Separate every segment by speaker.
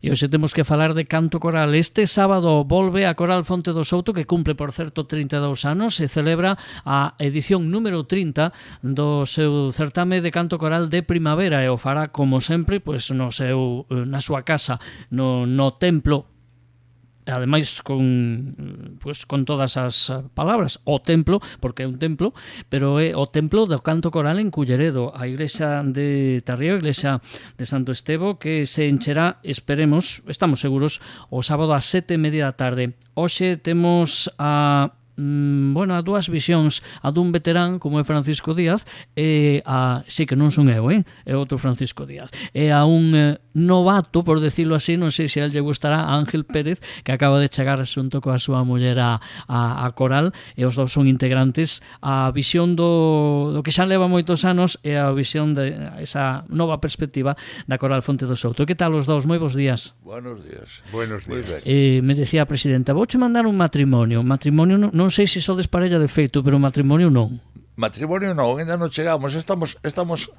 Speaker 1: E hoxe temos que falar de canto coral. Este sábado volve a Coral Fonte do Souto, que cumple, por certo, 32 anos, e celebra a edición número 30 do seu certame de canto coral de primavera, e o fará, como sempre, pois na súa casa, no templo, ademais con todas as palabras, o templo, porque é un templo, pero é o templo do canto coral en Culleredo, a igrexa de Tarrío, a igrexa de Santo Estevo, que se encherá, estamos seguros, o sábado ás 7:30 da tarde. Hoxe temos a dúas visións, a dun veterán como é Francisco Díaz, e sí, que non son eu, é outro Francisco Díaz, e a un novato, por decirlo así, non sei se a él lle gustará, Ángel Pérez, que acaba de chegar xunto coa súa muller a Coral, e os dous son integrantes. A visión do que xa leva moitos anos e a visión de esa nova perspectiva da Coral Fonte do Souto. Que tal os dous? Moi bons días.
Speaker 2: Buenos días.
Speaker 1: Me decía a presidenta, vouche mandar un matrimonio. Matrimonio non sei se sodes parella de feito, pero matrimonio non.
Speaker 2: Matrimonio non, ainda non chegamos. Estamos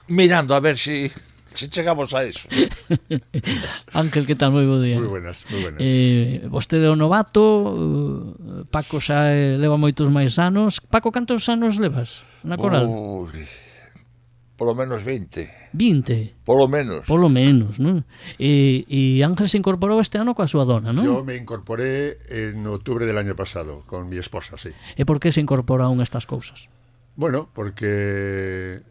Speaker 2: mirando a ver si chegamos a eso.
Speaker 1: Ángel, que tal? Moi bo día.
Speaker 3: Moi buenas.
Speaker 1: Vostede é o novato, Paco xa leva moitos máis anos. Paco, cantos anos levas na Coral?
Speaker 2: Polo menos 20.
Speaker 1: 20?
Speaker 2: Polo menos,
Speaker 1: non? E Ángel se incorporou este ano coa súa dona, non?
Speaker 3: Yo me incorporé en octubre del año pasado, con mi esposa, sí.
Speaker 1: E por que se incorporaron estas cousas?
Speaker 3: Bueno, porque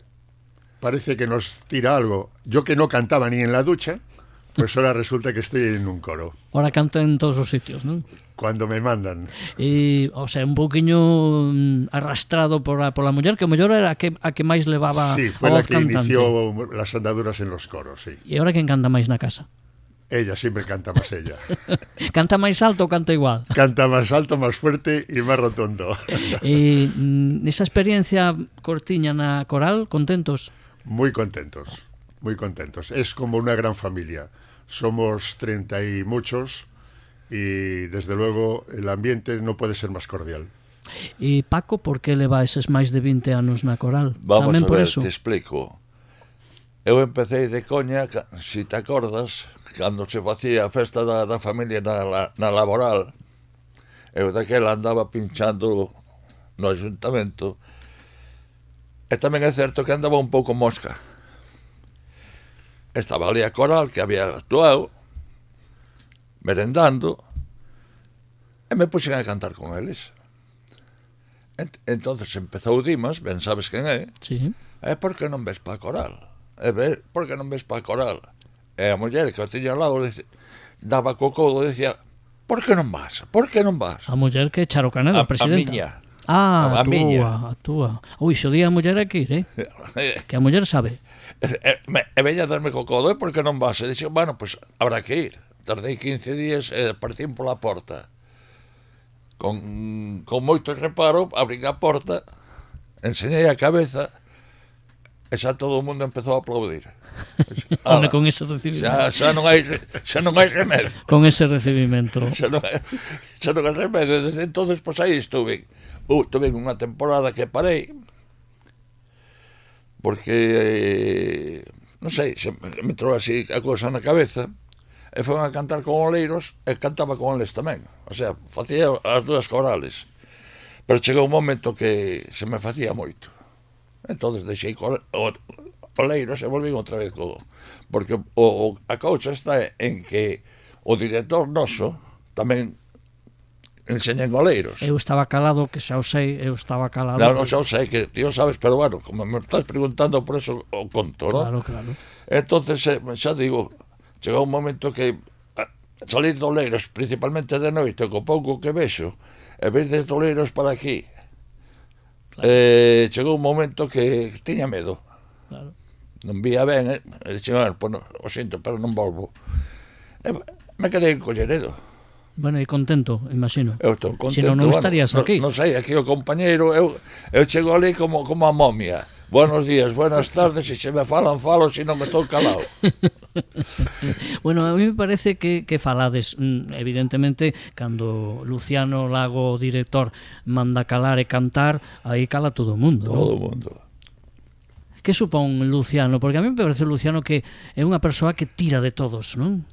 Speaker 3: parece que nos tira algo. Yo que no cantaba ni en la ducha, pues ahora resulta que estoy en un coro.
Speaker 1: Ahora canta en todos os sitios, non?
Speaker 3: Cuando me mandan.
Speaker 1: O sea, un pouquiño arrastrado por la muller, que o mellor era a que máis levaba
Speaker 3: sí, fue
Speaker 1: a
Speaker 3: la
Speaker 1: voz
Speaker 3: que
Speaker 1: cantante.
Speaker 3: inició las andaduras en los coros, sí.
Speaker 1: E ahora quen canta máis na casa?
Speaker 3: Ella, siempre canta más ella.
Speaker 1: Canta máis alto ou canta igual?
Speaker 3: Canta más alto, más fuerte y más rotondo.
Speaker 1: Nesa experiencia cortiña na Coral, contentos?
Speaker 3: Muy contentos, muy contentos. Es como una gran familia. Somos 30 y muchos y desde luego el ambiente no puede ser más cordial.
Speaker 1: E Paco, por que leva eses máis de 20 anos na Coral?
Speaker 2: Vamos
Speaker 1: Tamén
Speaker 2: a
Speaker 1: por
Speaker 2: ver,
Speaker 1: eso?
Speaker 2: te explico. Eu empecé de coña, si te acordas, cando se facía a festa da familia na laboral. Eu daquela andaba pinchando no ayuntamento, e tamén é certo que andaba un pouco mosca. Estaba ali a Coral, que había actuado, merendando, e me puxen a cantar con eles. Entonces empezou Dimas, ben sabes quen é,
Speaker 1: Sí.
Speaker 2: por que non ves pa Coral? Por que non ves pa Coral? E a muller que o tiña ao lado daba co codo e decía, por que non vas? Por que non vas?
Speaker 1: A muller que Charo Canedo, a presidenta.
Speaker 2: A
Speaker 1: A túa. Ui, xo día a muller hai que ir, que a muller sabe.
Speaker 2: E veña a darme co codo, por que non vas? E dixo, bueno, pues habrá que ir. Tardei 15 días e aparecín pola porta. Con moito reparo, abrín a porta, enseñei a cabeza, e xa todo o mundo empezou a aplaudir.
Speaker 1: Home, con ese recibimento.
Speaker 2: Xa non hai remedio.
Speaker 1: Con ese recibimento.
Speaker 2: Xa non hai remedio. Desde entonces, pues aí estuve. Tuve unha temporada que parei, porque, non sei, me entrou así a cousa na cabeza, e foi a cantar con oleiros, e cantaba con eles tamén. O sea, facía as dúas corales. Pero chegou un momento que se me facía moito. Entonces deixei oleiros e volvín outra vez porque a cousa está en que o director noso tamén enseña en oleiros.
Speaker 1: Eu estaba calado, que xa o sei, calado.
Speaker 2: Non, xa o sei, que tío sabes, pero bueno, como me estás preguntando, por eso o conto, ¿no?
Speaker 1: Claro.
Speaker 2: Entonces, xa digo, chegou un momento que salir de oleiros, principalmente de noite, co pouco que vexo, e vir desde oleiros para aquí, chegou un momento que tiña medo.
Speaker 1: Claro.
Speaker 2: Non vía ben, e dixen, bueno, o sinto, pero non volvo. Me quedei en Culleredo.
Speaker 1: Bueno, e contento, imagino.
Speaker 2: Eu estou contento.
Speaker 1: Se non estarías aquí.
Speaker 2: Non sei, aquí o compañeiro, eu chego ali como a momia. Buenos días, buenas tardes, e se me falo, se non me estou calado.
Speaker 1: Bueno, a mí me parece que falades, evidentemente, cando Luciano Lago, o director, manda calar e cantar, aí cala todo o mundo.
Speaker 2: Todo o mundo.
Speaker 1: Que supón Luciano? Porque a mí me parece Luciano que é unha persoa que tira de todos, non?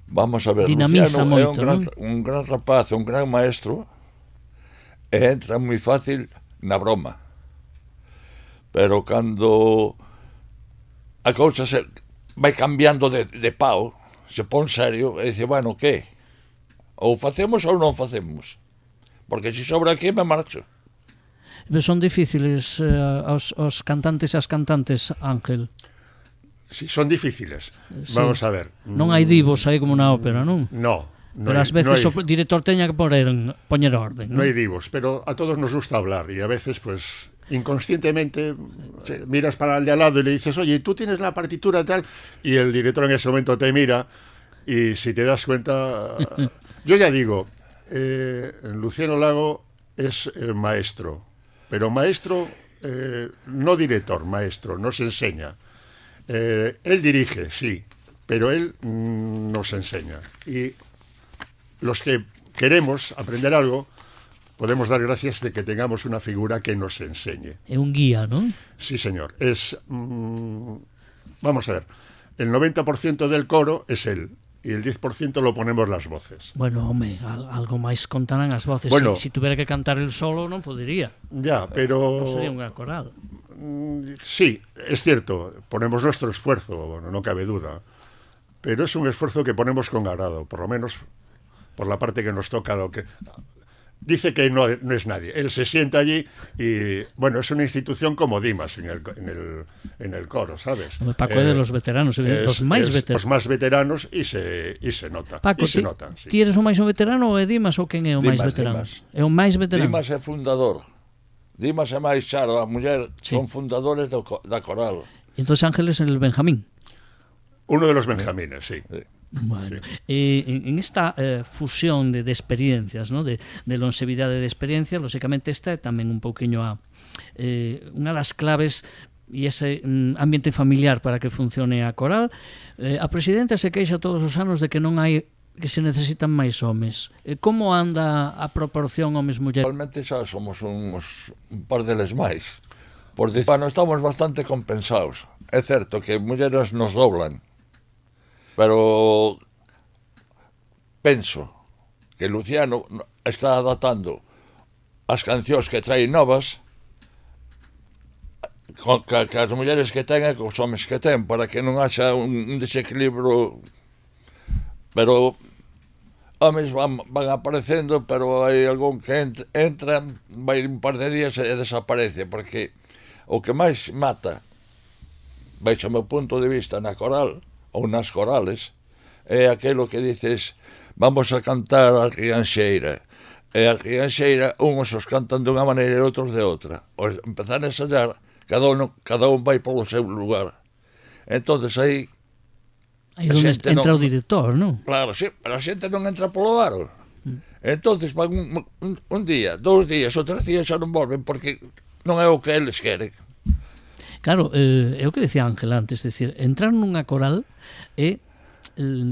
Speaker 2: Vamos a ver,
Speaker 1: Dinamiza
Speaker 2: Luciano é
Speaker 1: moito, non?
Speaker 2: un gran rapaz, un gran maestro, e entra moi fácil na broma. Pero cando a cousa se vai cambiando de pau, se pon serio, e dice, bueno, que? Ou facemos ou non facemos? Porque se sobra aquí me marcho.
Speaker 1: Son difíciles os cantantes e as cantantes, Ángel?
Speaker 3: Sí, son difíciles.
Speaker 1: Sí.
Speaker 3: Vamos a ver.
Speaker 1: Non hai divos aí como na ópera, non?
Speaker 3: No.
Speaker 1: Pero ás veces o director teña que poñer orden,
Speaker 3: no
Speaker 1: non?
Speaker 3: hay divos, pero a todos nos gusta hablar y a veces, pues, inconscientemente miras para el de al lado y le dices, oye, tú tienes la partitura tal, y el director en ese momento te mira y si te das cuenta... Yo ya digo, Luciano Lago es maestro, pero maestro, no director, maestro, nos enseña. Él dirige, sí, pero él nos enseña. Y los que queremos aprender algo, podemos dar gracias de que tengamos una figura que nos enseñe.
Speaker 1: É un guía, non?
Speaker 3: Sí, señor. Vamos a ver, el 90% del coro es él. Y el 10% lo ponemos las voces.
Speaker 1: Bueno, home, algo máis contarán as voces.
Speaker 3: Bueno,
Speaker 1: si tuviera que cantar el solo, non podería.
Speaker 3: Ya, pero...
Speaker 1: Non sería un coral.
Speaker 3: Sí, es cierto, ponemos nuestro esfuerzo, bueno, no cabe duda, pero es un esfuerzo que ponemos con agrado, por lo menos por la parte que nos toca. Lo que dice que no es nadie, él se sienta allí y, bueno, es una institución como Dimas en el coro, ¿sabes?
Speaker 1: Paco é de los veteranos, dos máis veteranos.
Speaker 3: Os máis veteranos e se nota.
Speaker 1: Paco,
Speaker 3: se nota, sí.
Speaker 1: Ti eres o máis veterano ou é Dimas ou quen é o máis veterano?
Speaker 2: Dimas.
Speaker 1: É o máis veterano.
Speaker 2: Dimas é fundador. Dimas é máis Charo, a muller,
Speaker 1: sí,
Speaker 2: son fundadores da coral.
Speaker 1: Entonces Ángeles es el Benjamín.
Speaker 3: Uno de los Benjamines, sí.
Speaker 1: Bueno, sí. En esta fusión de experiencias, ¿no? de longevidade de experiencias, lógicamente esta é tamén un pouquiño unha das claves e ese ambiente familiar para que funcione a coral. A presidenta se queixa todos os anos de que non hai, que se necesitan máis homes. Como anda a proporción homes-mulleres?
Speaker 2: Realmente xa somos un par deles máis. Por decir, bueno, estamos bastante compensados. É certo que mulleres nos doblan, pero penso que Luciano está adaptando as cancións que trae novas que as mulleres que ten e cos homes que ten, para que non haxa un desequilibrio. Pero homes van aparecendo, pero hai algún que entra, vai un par de días e desaparece, porque o que máis mata, baixo o meu punto de vista, na coral ou nas corales, é aquilo que dices, vamos a cantar a Rianxeira, e a Rianxeira uns os cantan dunha maneira e outros de outra. Os empezar a ensayar, cada un vai polo seu lugar. Entonces aí
Speaker 1: aí onde entra o director, non?
Speaker 2: Claro, sí, pero a xente non entra polo aro. Entonces van un día, 2 días ou 3 días xa non volven, porque non é o que eles queren.
Speaker 1: Claro, é o que decía Ángel antes, decir, entrar nunha coral é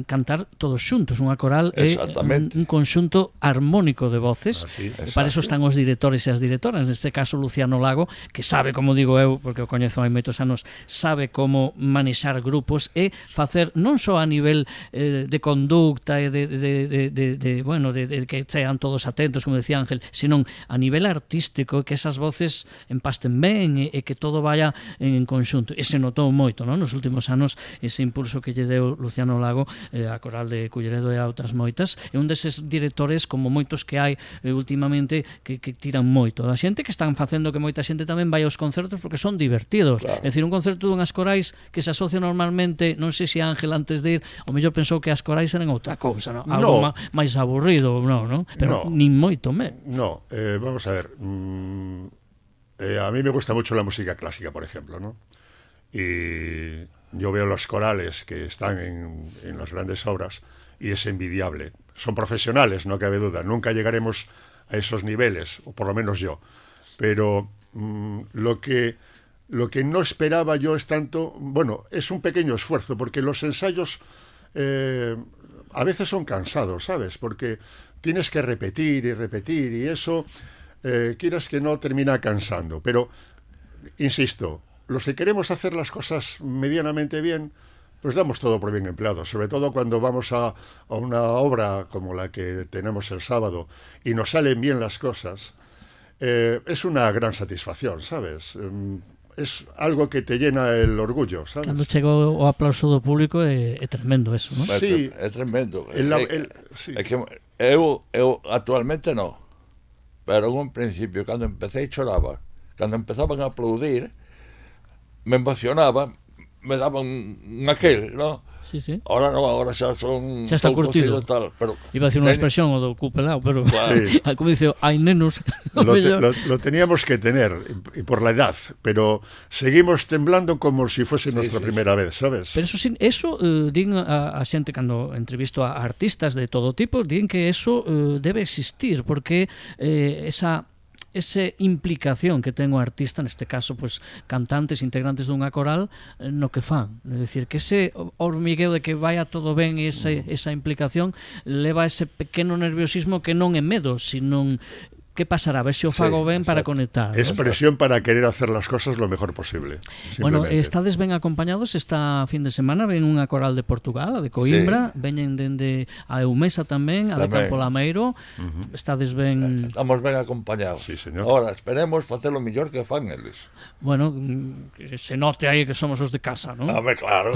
Speaker 1: cantar todos xuntos. Unha coral é un conxunto armónico de voces.
Speaker 3: Así,
Speaker 1: para eso están os directores e as directoras, neste caso Luciano Lago, que sabe, como digo eu, porque o coñezo hai moitos anos, sabe como manexar grupos e facer non só a nivel de conducta e de que sean todos atentos, como decía Ángel, sino a nivel artístico, que esas voces empasten ben e que todo vaya en conxunto. E se notou moito, non? Nos últimos anos ese impulso que lle deu Luciano Lago a coral de Culleredo e a outras moitas, é un deses directores como moitos que hai últimamente que tiran moito da xente, que están facendo que moita xente tamén vai aos concertos porque son divertidos.
Speaker 2: Claro.
Speaker 1: É dicir, un concerto dunhas corais que se asocia normalmente, non sei se Ángel antes de ir, o mellor pensou que as corais eran outra cousa, non? Algo máis aburrido, non? Pero nin moito menos.
Speaker 3: No, vamos a ver, a mí me gusta mucho la música clásica, por ejemplo, ¿no? Y yo veo los corales que están en las grandes obras y es envidiable. Son profesionales, no cabe duda. Nunca llegaremos a esos niveles, o por lo menos yo. Pero lo que no esperaba yo es tanto... Bueno, es un pequeño esfuerzo, porque los ensayos a veces son cansados, ¿sabes? Porque tienes que repetir y repetir y eso, quieras que no, termina cansando. Pero, insisto, los que queremos hacer las cosas medianamente bien, pues damos todo por bien empleado, sobre todo cuando vamos a una obra como la que tenemos el sábado y nos salen bien las cosas, es una gran satisfacción, ¿sabes? Es algo que te llena el orgullo, ¿sabes?
Speaker 1: Cando chega o aplauso do público é tremendo eso, non?
Speaker 3: Sí.
Speaker 2: É tremendo.
Speaker 3: Sí.
Speaker 2: É que eu actualmente no, pero en un principio, cando empecé choraba. Cando empezaban a aplaudir, me emocionaba, me daban un aquel, ¿no?
Speaker 1: Sí, sí.
Speaker 2: Ahora no, ahora xa son...
Speaker 1: Xa está
Speaker 2: pouco
Speaker 1: curtido.
Speaker 2: tal, pero
Speaker 1: Iba a decir unha expresión o do cupelao, pero
Speaker 3: Sí.
Speaker 1: como dice, hai nenos.
Speaker 3: Lo teníamos que tener, y por la edad, pero seguimos temblando como si fuese nuestra primera vez, ¿sabes?
Speaker 1: Pero eso din a xente cando entrevisto a artistas de todo tipo, din que eso debe existir, porque esa implicación que ten o artista, neste caso, pues, cantantes, integrantes dunha coral, no que fan. É dicir, que ese hormigueo de que vaya todo ben e esa implicación leva ese pequeno nerviosismo que non é medo, sino que pasará, a ver se o fago ben para conectar.
Speaker 3: Expresión para querer hacer las cosas lo mejor posible.
Speaker 1: Bueno, estades ben acompañados esta fin de semana, ven unha coral de Portugal, a de Coimbra, veñen dende a Eumesa tamén, a de Campo Lameiro, estades ben...
Speaker 2: Estamos ben acompañados.
Speaker 3: Sí, señor.
Speaker 2: Ahora, esperemos facer o millor que fan eles.
Speaker 1: Bueno, que se note aí que somos os de casa, non?
Speaker 2: Home, claro.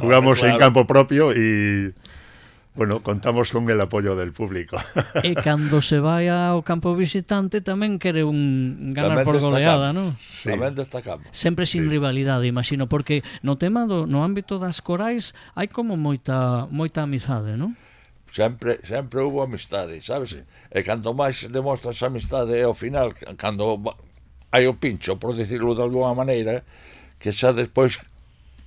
Speaker 3: Jugamos
Speaker 2: Claro.
Speaker 3: en campo propio y... Bueno, contamos con el apoyo del público.
Speaker 1: E cando se vai ao campo visitante tamén quere un ganar
Speaker 2: Tamén
Speaker 1: por goleada,
Speaker 2: destacamos.
Speaker 1: non?
Speaker 3: Sí.
Speaker 2: Tamén destacamos.
Speaker 1: Sempre sin rivalidade, imagino, porque no tema no ámbito das corais hai como moita amizade, non?
Speaker 2: Sempre hubo amistade, sabes? E cando máis demostras amistade é ao final, cando hai o pincho, por dicirlo de alguma maneira, que xa despois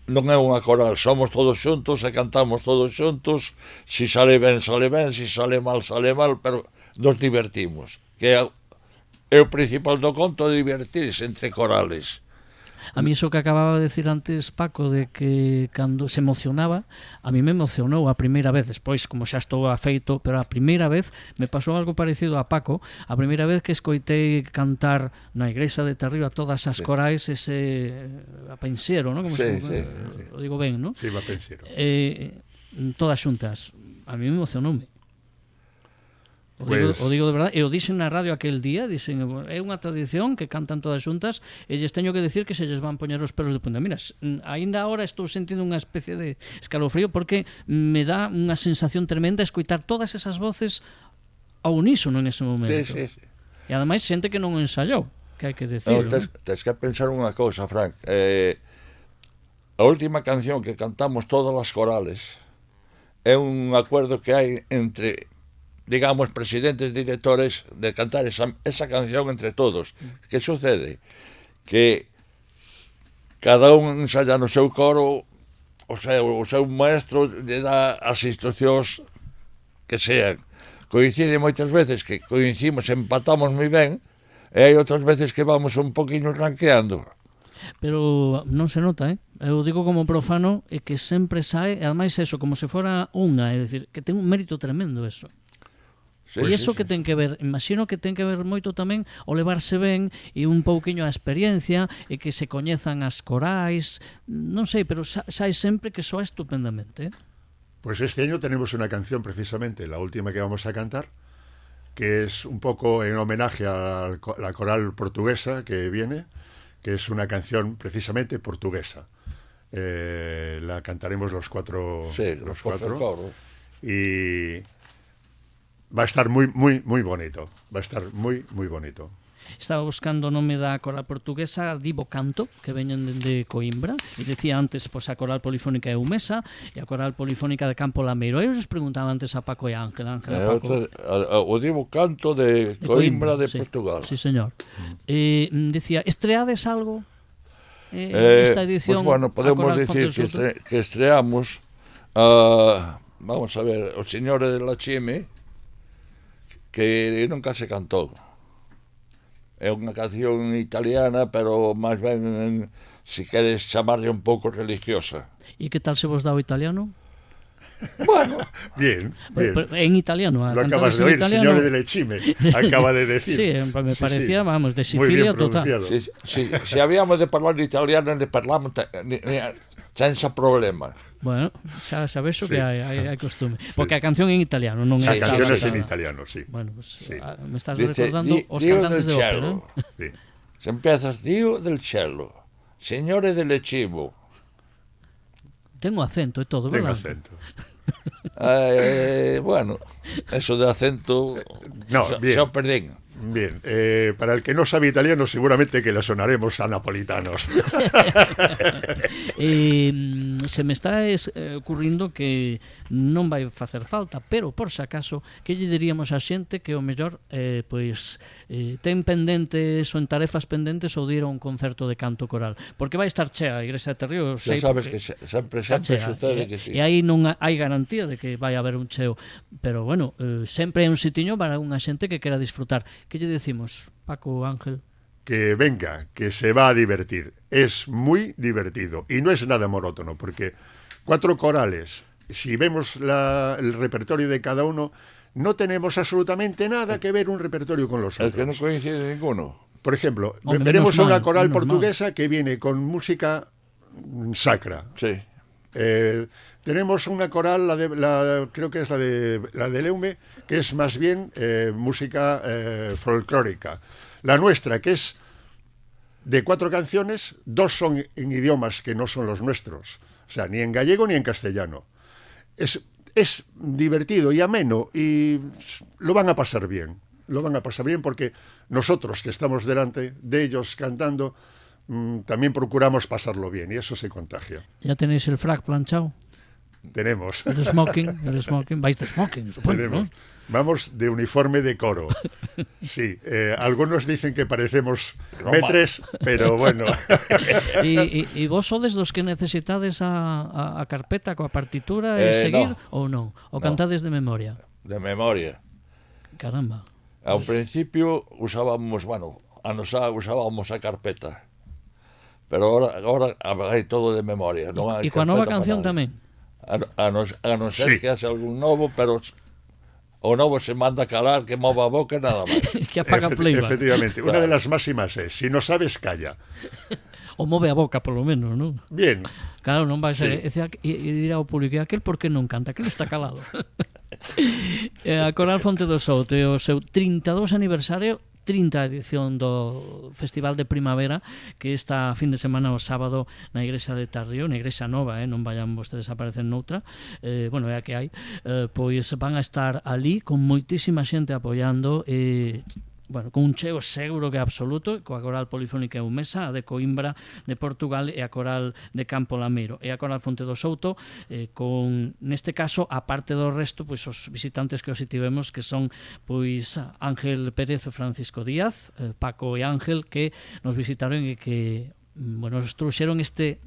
Speaker 2: non é unha coral, somos todos xuntos e cantamos todos xuntos, si sale ben, si sale mal, pero nos divertimos, que é o principal do conto, divertirse entre corales.
Speaker 1: A mí iso que acababa de decir antes Paco, de que cando se emocionaba, a mí me emocionou a primeira vez, despois como xa estou afeito, pero a primeira vez me pasou algo parecido a Paco, a primeira vez que escoitei cantar na igrexa de Tarrío a todas as corais ese apensiero, non? Como
Speaker 2: Sí,
Speaker 1: se,
Speaker 2: sí.
Speaker 1: o digo ben, non?
Speaker 3: Sí, va a pensar.
Speaker 1: Todas xuntas. A mí me emocionoume.
Speaker 3: Pues...
Speaker 1: O digo de verdade, e o dixen na radio aquel día, dixen, é unha tradición que cantan todas xuntas, e lles teño que decir que se lles van poñer os pelos de punta. Mira, aínda agora estou sentindo unha especie de escalofrío porque me dá unha sensación tremenda escoitar todas esas voces ao unísono en ese momento.
Speaker 2: Sí, sí, sí.
Speaker 1: E ademais xente que non ensaiou, que hai que decir.
Speaker 2: No, tes que pensar unha cousa, Frank. A última canción que cantamos todas as corales é un acuerdo que hai entre, digamos, presidentes, directores, de cantar esa canción entre todos. Que sucede? Que cada un ensaya no seu coro, o seu maestro lle dá as instruccións que sean. Coincide moitas veces que coincidimos, empatamos moi ben, e hai outras veces que vamos un poquinho ranqueando.
Speaker 1: Pero non se nota, eu digo como profano, é que sempre sae, e ademais eso, como se fora unha, é dicir, que ten un mérito tremendo eso.
Speaker 2: Sí,
Speaker 1: E iso
Speaker 2: sí,
Speaker 1: que ten que ver, imagino que ten que ver moito tamén o levarse ben e un pouquiño a experiencia e que se coñezan as corais, non sei, pero sai sempre que soa estupendamente.
Speaker 3: Pues este año tenemos una canción precisamente, la última que vamos a cantar, que es un poco en homenaje a la coral portuguesa que viene, que es una canción precisamente portuguesa. La cantaremos los cuatro.
Speaker 2: Sí, los cuatro coros.
Speaker 3: Y va a estar muy, muy, muy bonito. Va a estar muy, muy bonito.
Speaker 1: Estaba buscando o nome da coral portuguesa, Divo Canto, que veñen dende Coimbra, e decía antes, pois, a coral polifónica de Eumesa e a coral polifónica de Campo Lameiro. Eu os preguntaba antes a Paco e a Ángel, a Paco.
Speaker 2: O Divo Canto de Coimbra de
Speaker 1: sí,
Speaker 2: Portugal.
Speaker 1: Sí, señor. Decía, estreades algo esta edición?
Speaker 2: Pues bueno, podemos decir que estreamos vamos a ver, o Signore della Cime, que nunca se cantou. É unha canción italiana, pero máis ben, se queres chamarlle un pouco religiosa.
Speaker 1: E que tal se vos dá o italiano?
Speaker 2: Bueno,
Speaker 3: bien, bien.
Speaker 1: Pero en italiano.
Speaker 3: Lo acabas de oír, Signore delle Cime, acaba de decir.
Speaker 1: Sí, me parecía, vamos, de
Speaker 3: Muy bien
Speaker 1: Sicilia total.
Speaker 2: se habíamos de parlar italiano, ne parlamos sense problema.
Speaker 1: Bueno, xa sabes o
Speaker 3: Sí.
Speaker 1: que hai costume. Porque a canción en italiano non
Speaker 3: Las
Speaker 1: é
Speaker 3: canciones en
Speaker 1: adaptada.
Speaker 3: italiano, sí.
Speaker 1: Bueno, pues,
Speaker 3: Sí.
Speaker 1: me estás
Speaker 2: Dice,
Speaker 1: recordando os
Speaker 2: Dio
Speaker 1: cantantes
Speaker 2: del
Speaker 1: de ópera.
Speaker 2: cielo.
Speaker 3: Sí.
Speaker 2: Se empiezas, Dio del cielo, Signore del cibo.
Speaker 1: Ten un acento e todo,
Speaker 3: Tengo
Speaker 1: verdad?
Speaker 3: acento.
Speaker 2: Bueno, eso de acento
Speaker 3: No, bien.
Speaker 2: xa o perdín.
Speaker 3: Bien, para el que no sabe italiano, seguramente que le sonaremos a napolitanos.
Speaker 1: Se me está ocurrindo que non vai facer falta, pero por si acaso que lle diríamos a xente que o mellor ten pendentes ou en tarefas pendentes ou dir a un concerto de canto coral, porque vai estar chea a Igrexa de Terrío,
Speaker 2: Xa sabes que sempre sucede que sí.
Speaker 1: E aí non hai garantía de que vai haber un cheo, pero bueno, sempre hai un sitiño para unha xente que quera disfrutar. Que lle decimos, Paco, Ángel?
Speaker 3: Que venga, que se va a divertir. Es muy divertido y no es nada monótono, porque 4 corales, si vemos el repertorio de cada uno, no tenemos absolutamente nada que ver un repertorio con los
Speaker 2: El que no
Speaker 3: otros.
Speaker 2: coincide ninguno.
Speaker 3: Por ejemplo,
Speaker 1: Hombre,
Speaker 3: veremos
Speaker 1: menos
Speaker 3: una
Speaker 1: mal,
Speaker 3: coral
Speaker 1: menos
Speaker 3: portuguesa que viene con música sacra.
Speaker 2: Sí.
Speaker 3: Tenemos una coral, creo que es la de Leume, que es más bien música folclórica. La nuestra, que es de 4 canciones, 2 son en idiomas que no son los nuestros. O sea, ni en gallego ni en castellano. Es divertido y ameno y lo van a pasar bien. Lo van a pasar bien porque nosotros que estamos delante de ellos cantando, también procuramos pasarlo bien y eso se contagia.
Speaker 1: Ya tenéis el frac planchado,
Speaker 3: Tenemos.
Speaker 1: el smoking, vais de smoking, supongo,
Speaker 3: Tenemos.
Speaker 1: ¿no?
Speaker 3: Vamos de uniforme de coro. Sí, algunos dicen que parecemos
Speaker 2: Roma.
Speaker 3: metres, pero bueno.
Speaker 1: E vos sodes dos que necesitades a carpeta coa partitura e seguir
Speaker 2: no.
Speaker 1: ou non? O
Speaker 2: No.
Speaker 1: cantades de memoria?
Speaker 2: De memoria.
Speaker 1: Caramba.
Speaker 2: Ao principio usábamos a carpeta. Pero agora hai todo de memoria. Non hai
Speaker 1: E coa nova
Speaker 2: carpeta
Speaker 1: canción
Speaker 2: para nada.
Speaker 1: tamén?
Speaker 2: A non ser
Speaker 3: Sí.
Speaker 2: que hace algún novo, pero o novo se manda calar, que mova a boca e nada máis.
Speaker 1: Que apaga playback.
Speaker 3: Efectivamente. Una
Speaker 2: Claro.
Speaker 3: de las máximas es, si no sabes, calla.
Speaker 1: O move a boca, polo menos, non?
Speaker 3: Bien.
Speaker 1: Claro, non vai ser...
Speaker 3: Sí.
Speaker 1: E dirá ao público, e aquel por que non canta? Aquel está calado. A Coral Fonte do Souto e o seu 32 aniversario, 30 edición do Festival de Primavera, que esta fin de semana o sábado na Igrexa de Tarrío, na Igrexa Nova, non vayan vostedes a aparecer noutra, bueno, é a que hai, pois van a estar ali con moitísima xente apoiando bueno, con un cheo seguro que absoluto, coa Coral Polifónica Eumesa, a de Coimbra de Portugal e a Coral de Campo Lameiro e a Coral Fonte do Souto, con, neste caso, a parte do resto, pois os visitantes que os tivemos, que son pois Ángel Pérez e Francisco Díaz, Paco e Ángel, que nos visitaron e que bueno, nos trouxeron estes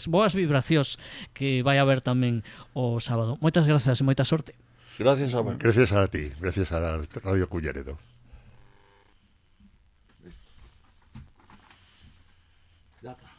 Speaker 1: boas vibracións que vai haber tamén o sábado. Moitas grazas e moita sorte.
Speaker 2: Gracias a
Speaker 3: Gracias a ti, gracias a la Radio Culleredo.
Speaker 2: Ya está.